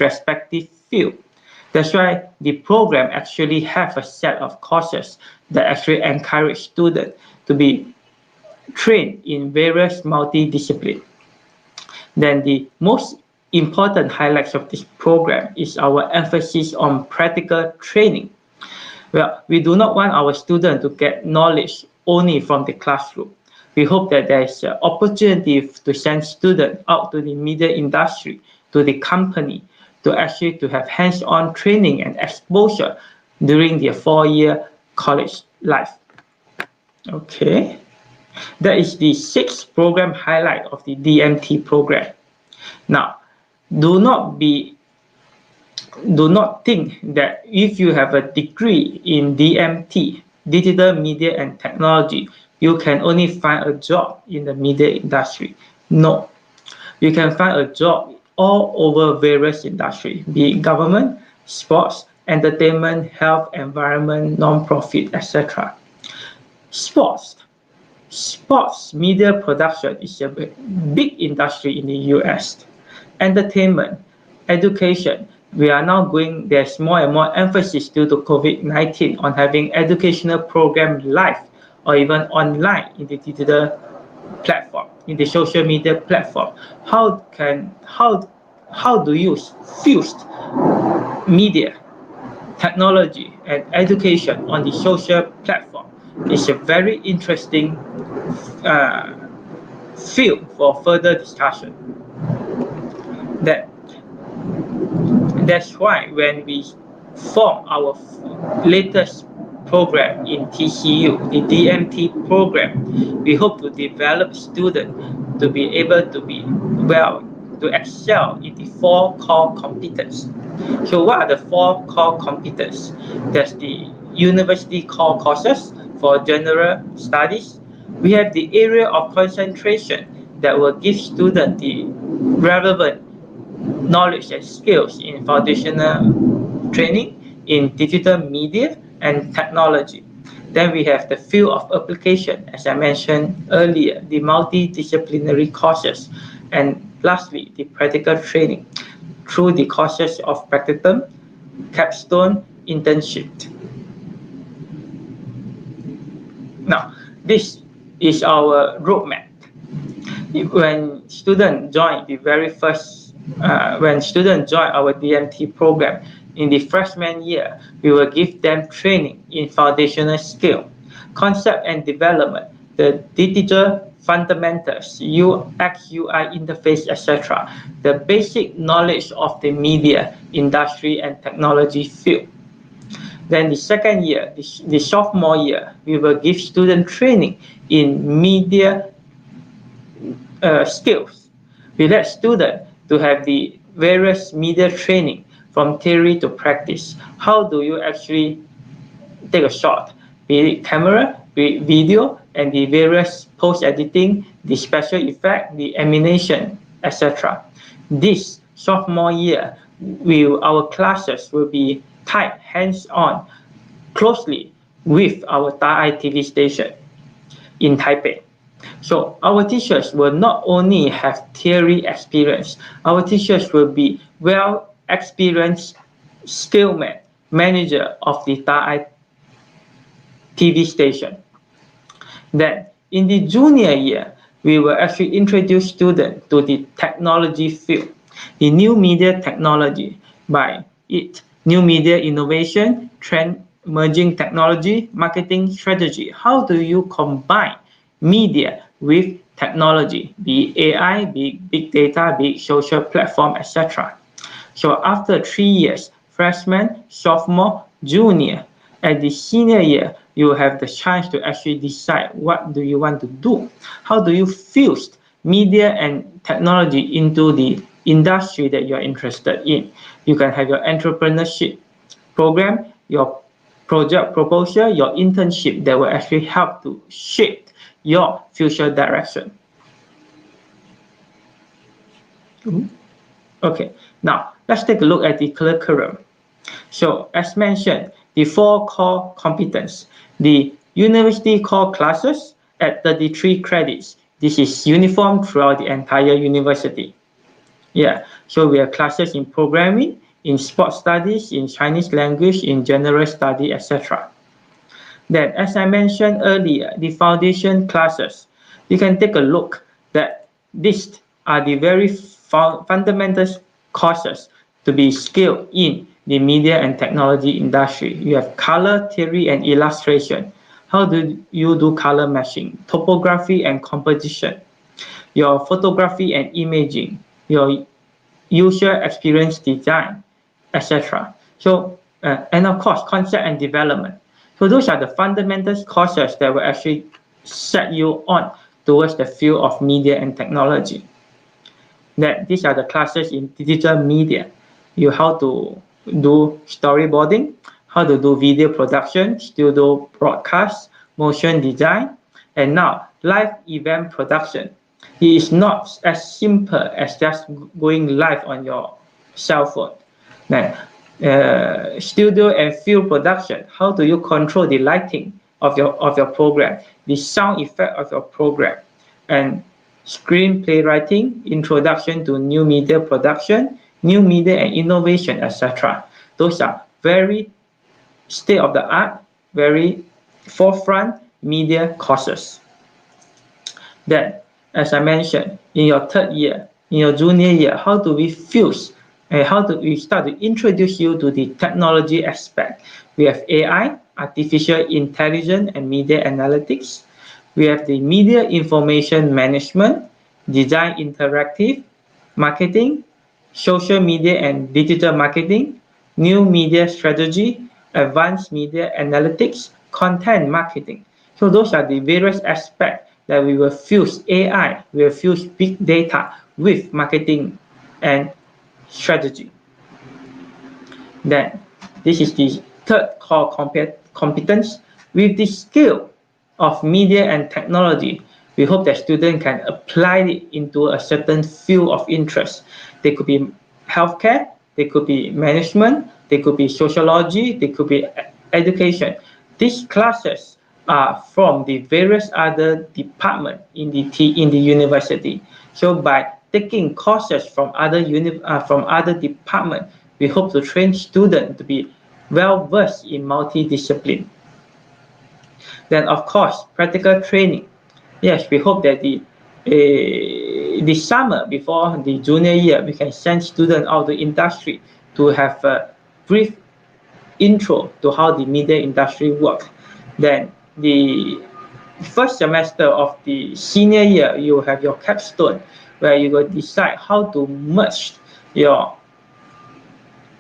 respective field. That's why the program actually have a set of courses that actually encourage students to be trained in various multidisciplines. Then the most important highlights of this program is our emphasis on practical training. Well, we do not want our students to get knowledge only from the classroom. We hope that there is an opportunity to send students out to the media industry, to the company, to actually to have hands-on training and exposure during their 4-year college life. Okay, that is the 6th program highlight of the DMT program. Now, do not think that if you have a degree in DMT, digital media and technology, you can only find a job in the media industry. No, you can find a job all over various industries, be it government, sports, entertainment, health, environment, non-profit, etc. Sports media production is a big industry in the US. Entertainment, education, there's more and more emphasis due to COVID-19 on having educational program live or even online in the digital platform, in the social media platform. How do you fuse media, technology, and education on the social platform? It's a very interesting field for further discussion. That's why when we form our latest program in TCU, the DMT program, we hope to develop students to be able to to excel in the 4 core competences. So what are the 4 core competences? There's the university core courses for general studies. We have the area of concentration that will give students the relevant knowledge and skills in foundational training in digital media and technology. Then we have the field of application, as I mentioned earlier, the multidisciplinary courses, and lastly, the practical training through the courses of practicum, capstone, internship. Now, this is our roadmap. When students join our DMT program in the freshman year, we will give them training in foundational skill, concept and development, the digital fundamentals, UX, UI interface, etc. The basic knowledge of the media industry and technology field. Then the second year, the sophomore year, we will give student training in media skills. We let students to have the various media training from theory to practice. How do you actually take a shot, be it camera, be it video, and the various post-editing, the special effect, the animation, etc. This sophomore year, our classes will be tied hands-on closely with our Ta'ai TV station in Taipei. So our teachers will not only have theory experience, our teachers will be well experienced skillman, manager of the Ta'ai TV station. Then in the junior year, we will actually introduce students to the technology field, the new media technology, by it, new media innovation, trend emerging technology, marketing strategy. How do you combine media with technology, be it AI, be it big data, be it social platform, etc. So after 3 years, freshman, sophomore, junior, at the senior year, you have the chance to actually decide what do you want to do. How do you fuse media and technology into the industry that you're interested in? You can have your entrepreneurship program, your project proposal, your internship that will actually help to shape your future direction. Okay, now let's take a look at the curriculum. So as mentioned, the 4 core competence, the university core classes at 33 credits. This is uniform throughout the entire university. Yeah, so we have classes in programming, in sports studies, in Chinese language, in general study, etc. Then, as I mentioned earlier, the foundation classes, you can take a look that these are the very fundamental courses to be skilled in the media and technology industry. You have color theory and illustration. How do you do color matching? Topography and composition. Your photography and imaging. Your user experience design, etc. So, and of course, concept and development. So those are the fundamental courses that will actually set you on towards the field of media and technology. Then these are the classes in digital media. You how to do storyboarding, how to do video production, studio broadcast, motion design, and now live event production. It is not as simple as just going live on your cell phone. Then, studio and film production. How do you control the lighting of your program, the sound effect of your program, and screenplay writing, introduction to new media production, new media and innovation, etc. Those are very state-of-the-art, very forefront media courses. Then, as I mentioned, in your 3rd year, in your junior year, how do we fuse and how do we start to introduce you to the technology aspect? We have AI, artificial intelligence and media analytics. We have the media information management, design interactive, marketing, social media and digital marketing, new media strategy, advanced media analytics, content marketing. So those are the various aspects that we will fuse AI, we will fuse big data with marketing and strategy. Then this is the 3rd core competence. With the skill of media and technology, we hope that students can apply it into a certain field of interest. They could be healthcare, they could be management, they could be sociology, they could be education. These classes are from the various other departments in the university. So by taking courses from other departments, we hope to train students to be well versed in multidiscipline. Then, of course, practical training. Yes, we hope that the summer before the junior year, we can send students out to industry to have a brief intro to how the media industry works. Then the first semester of the senior year, you have your capstone, where you will decide how to merge your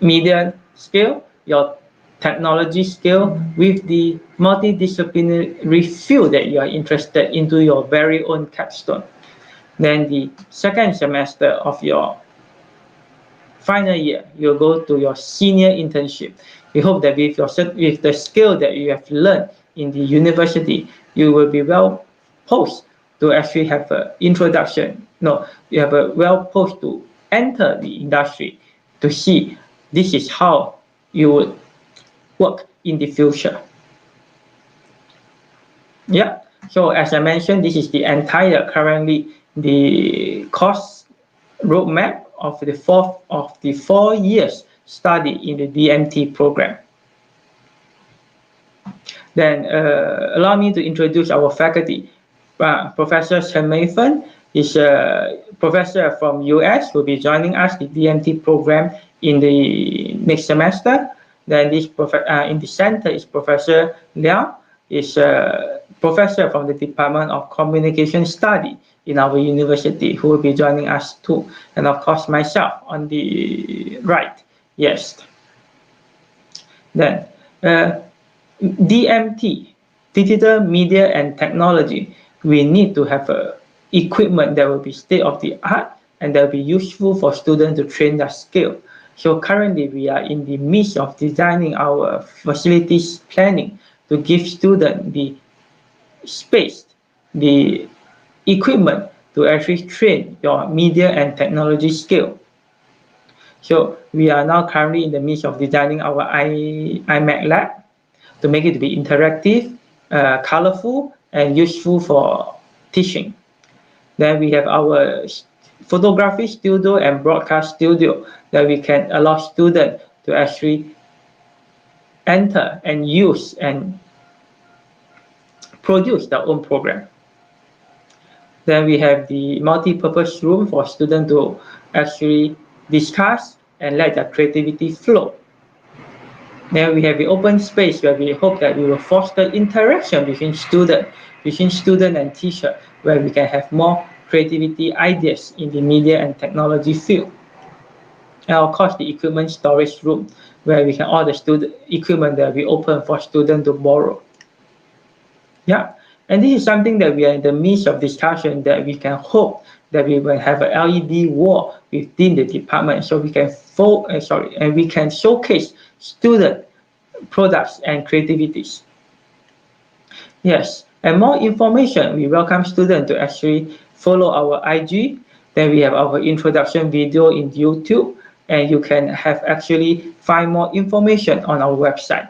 media skill, your technology skill with the multidisciplinary field that you are interested into your very own capstone. Then the second semester of your final year, you'll go to your senior internship. We hope that with the skill that you have learned in the university, you will be well posed to actually have an introduction. No, you have a well posed to enter the industry to see this is how you would work in the future. Yeah, so as I mentioned, this is the entire currently the course roadmap of the 4 years study in the DMT program. Then allow me to introduce our faculty. Professor Chen Mei-Fen is a professor from US, will be joining us the DMT program in the next semester. Then this in the center is Professor Liao, is a professor from the Department of Communication Study in our university, who will be joining us too. And of course, myself on the right. Yes. Then DMT, Digital Media and Technology. We need to have equipment that will be state of the art and that will be useful for students to train their skill. So currently we are in the midst of designing our facilities planning to give students the space, the equipment to actually train your media and technology skill. So we are now currently in the midst of designing our iMac lab to make it to be interactive, colorful, and useful for teaching. Then we have our photography studio and broadcast studio that we can allow students to actually enter and use and produce their own program. Then we have the multi-purpose room for students to actually discuss and let their creativity flow. Then we have the open space where we hope that we will foster interaction between student and teacher, where we can have more creativity ideas in the media and technology field. And of course, the equipment storage room, where we can all the student equipment that we open for students to borrow. Yeah, and this is something that we are in the midst of discussion, that we can hope that we will have an LED wall within the department, so we can and we can showcase student products and creativities. Yes, and more information, we welcome students to actually follow our IG. Then we have our introduction video in YouTube, and you can have actually find more information on our website.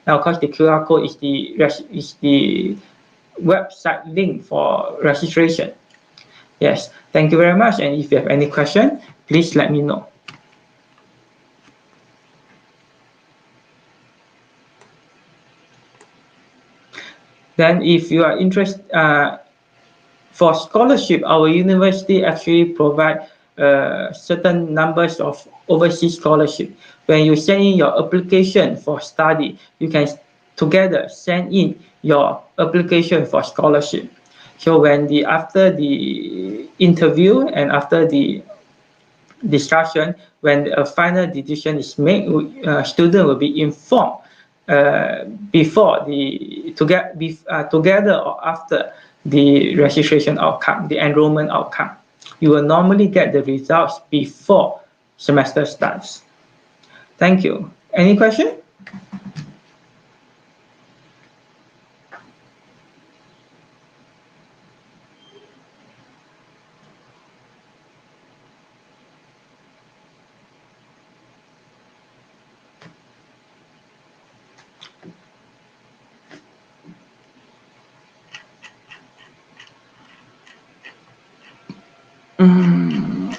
Now, of course, the QR code is the website link for registration. Yes, thank you very much. And if you have any question, please let me know. Then if you are interested for scholarship, our university actually provide certain numbers of overseas scholarship. When you send in your application for study, you can together send in your application for scholarship. So when after the interview and after the discussion, when a final decision is made, student will be informed before together or after the registration outcome, the enrollment outcome. You will normally get the results before semester starts. Thank you. Any question?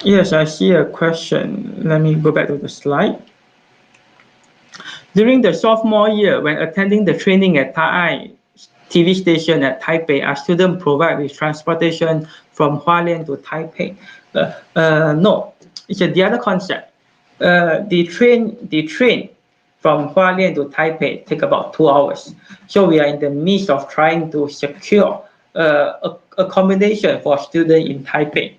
Yes, I see a question. Let me go back to the slide. During the sophomore year, when attending the training at Taai TV station at Taipei, are students provided with transportation from Hualien to Taipei? No, it's the other concept. The train from Hualien to Taipei take about 2 hours. So we are in the midst of trying to secure accommodation for students in Taipei.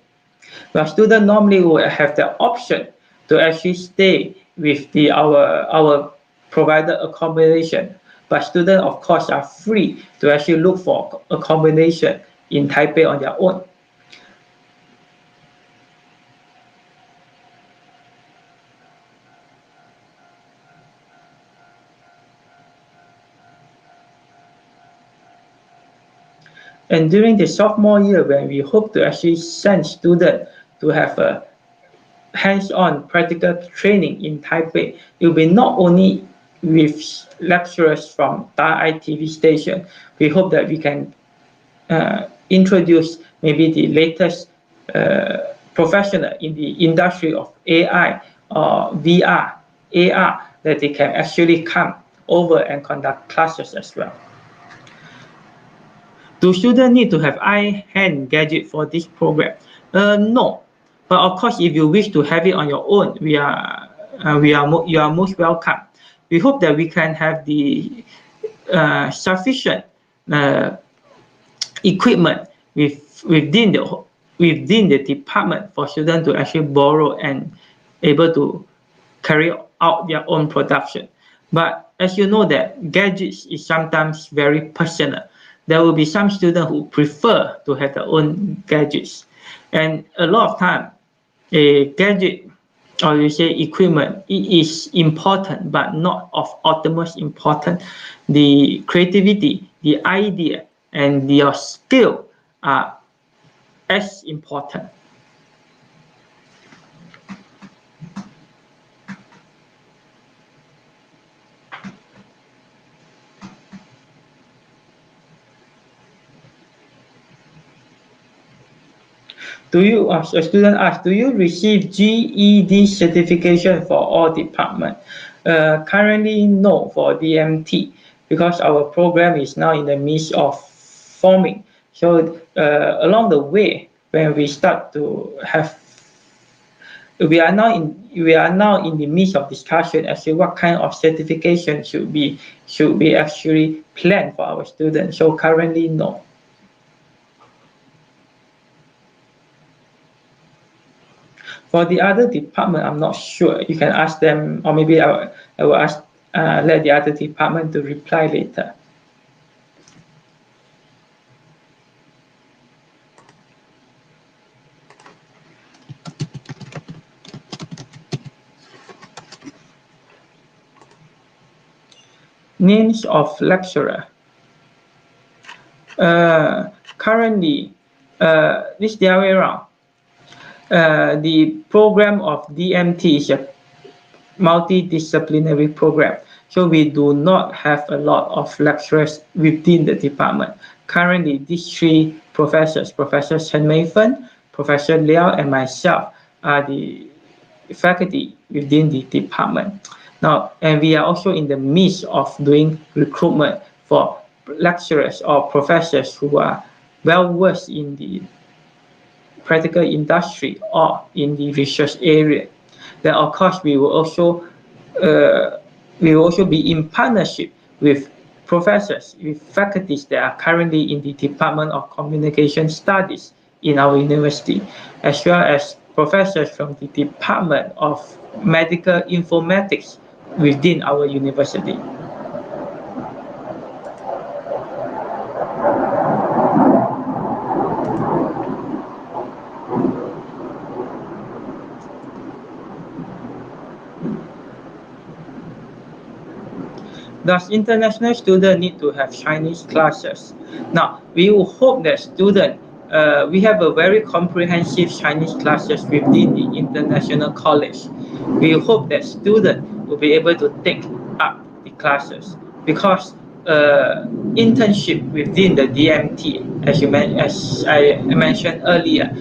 But students normally will have the option to actually stay with our provided accommodation. But students, of course, are free to actually look for accommodation in Taipei on their own. And during the sophomore year, when we hope to actually send students to have a hands-on practical training in Taipei, it will be not only with lecturers from Taipei TV station. We hope that we can introduce maybe the latest professional in the industry of AI or VR, AR, that they can actually come over and conduct classes as well. Do students need to have hand gadget for this program? No, but of course, if you wish to have it on your own, you are most welcome. We hope that we can have the sufficient equipment within the department for students to actually borrow and able to carry out their own production. But as you know, that gadgets is sometimes very personal. There will be some students who prefer to have their own gadgets. And a lot of time, a gadget, or you say equipment, it is important, but not of utmost importance. The creativity, the idea, and your skill are as important. A student asks, do you receive GED certification for all departments? Currently, no, for DMT, because our program is now in the midst of forming. So along the way, when we start to have, we are now in the midst of discussion as to what kind of certification should be actually planned for our students. So currently, no. For the other department, I'm not sure. You can ask them, or maybe I will ask, let the other department to reply later. Names of lecturer. Currently, this the other way around. The program of DMT is a multidisciplinary program, so we do not have a lot of lecturers within the department. Currently, these 3 professors, Professor Chen Mei-fen, Professor Liao, and myself, are the faculty within the department. Now, and we are also in the midst of doing recruitment for lecturers or professors who are well versed in the practical industry or in the research area. Then of course we will also be in partnership with professors, with faculties that are currently in the Department of Communication Studies in our university, as well as professors from the Department of Medical Informatics within our university. Does international student need to have Chinese classes? Now, we will hope that student, we have a very comprehensive Chinese classes within the international college. We hope that student will be able to take up the classes, because internship within the DMT, as I mentioned earlier,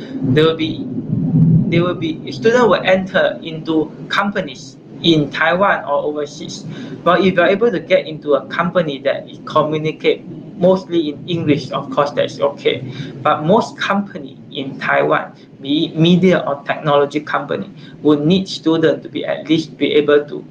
students will enter into companies in Taiwan or overseas. But if you're able to get into a company that communicate mostly in English, of course that's okay. But most company in Taiwan, be it media or technology company, would need students to be at least be able to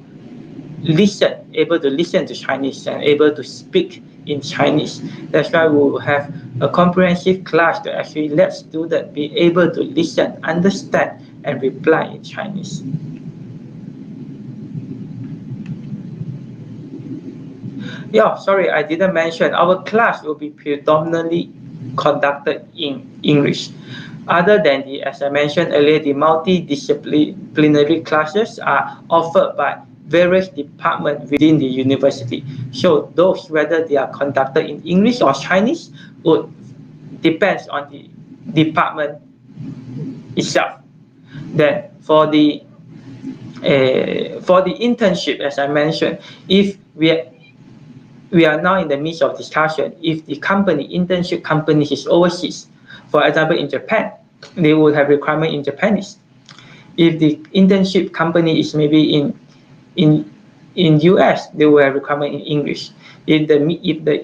able to listen to Chinese and able to speak in Chinese. That's why we will have a comprehensive class to actually let students be able to listen, understand, and reply in Chinese. Yeah, sorry, I didn't mention our class will be predominantly conducted in English. Other than the, as I mentioned earlier, the multidisciplinary classes are offered by various departments within the university. So those, whether they are conducted in English or Chinese, would depends on the department itself. Then for the internship, as I mentioned, if we are now in the midst of discussion, if the internship company is overseas, for example, in Japan, they will have requirement in Japanese. If the internship company is maybe in US, they will have requirement in English. If the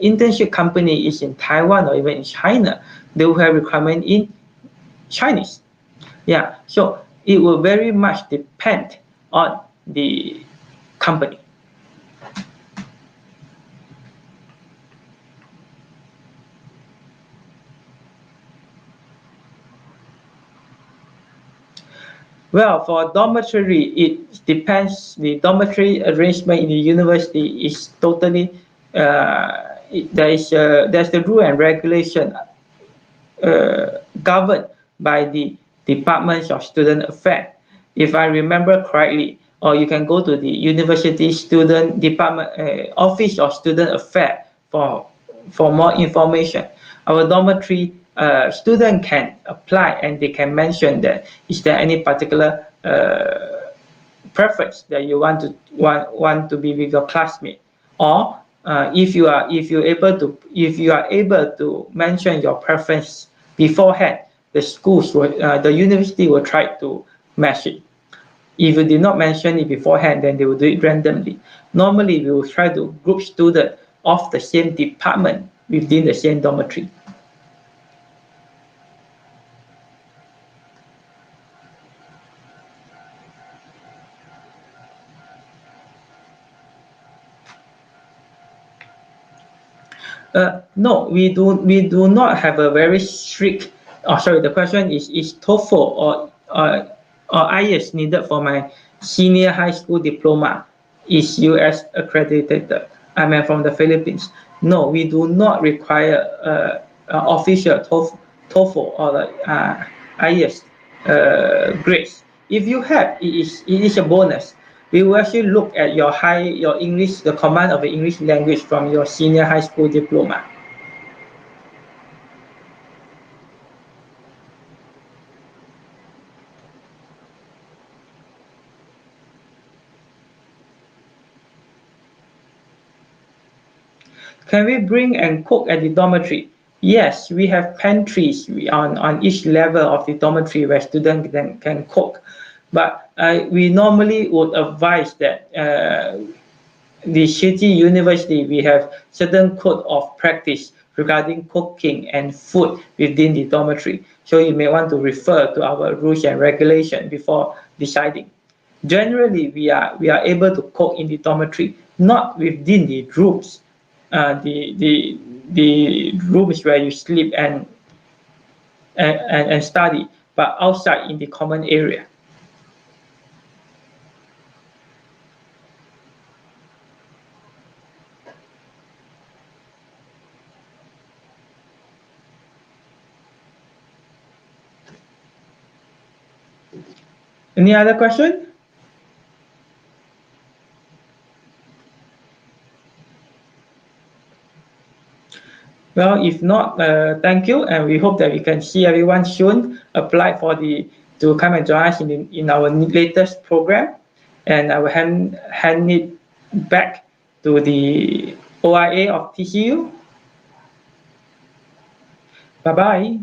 internship company is in Taiwan or even in China, they will have requirement in Chinese. Yeah, so it will very much depend on the company. Well, for dormitory, it depends. The dormitory arrangement in the university is totally there's the rule and regulation governed by the Department of Student Affairs. If I remember correctly, or you can go to the University Student Department Office of Student Affairs for more information. Our dormitory student can apply and they can mention that is there any particular preference that you want to be with your classmate, or if you are able to mention your preference beforehand, the university will try to match it. If you did not mention it beforehand, then they will do it randomly. Normally, we will try to group students of the same department within the same dormitory. No, we do not have a very strict. Oh, sorry. The question is TOEFL or IELTS needed for my senior high school diploma? Is US accredited? I mean, from the Philippines. No, we do not require official TOEFL or IELTS grades. If you have, it is a bonus. We will actually look at your English, the command of the English language from your senior high school diploma. Can we bring and cook at the dormitory? Yes, we have pantries on each level of the dormitory where students can cook. But we normally would advise that the city university, we have certain code of practice regarding cooking and food within the dormitory. So you may want to refer to our rules and regulations before deciding. Generally, we are able to cook in the dormitory, not within the rooms, the rooms where you sleep and study, but outside in the common area. Any other question? Well, if not, thank you, and we hope that we can see everyone soon. Apply to come and join us in our latest program, and I will hand it back to the OIA of TCU. Bye bye.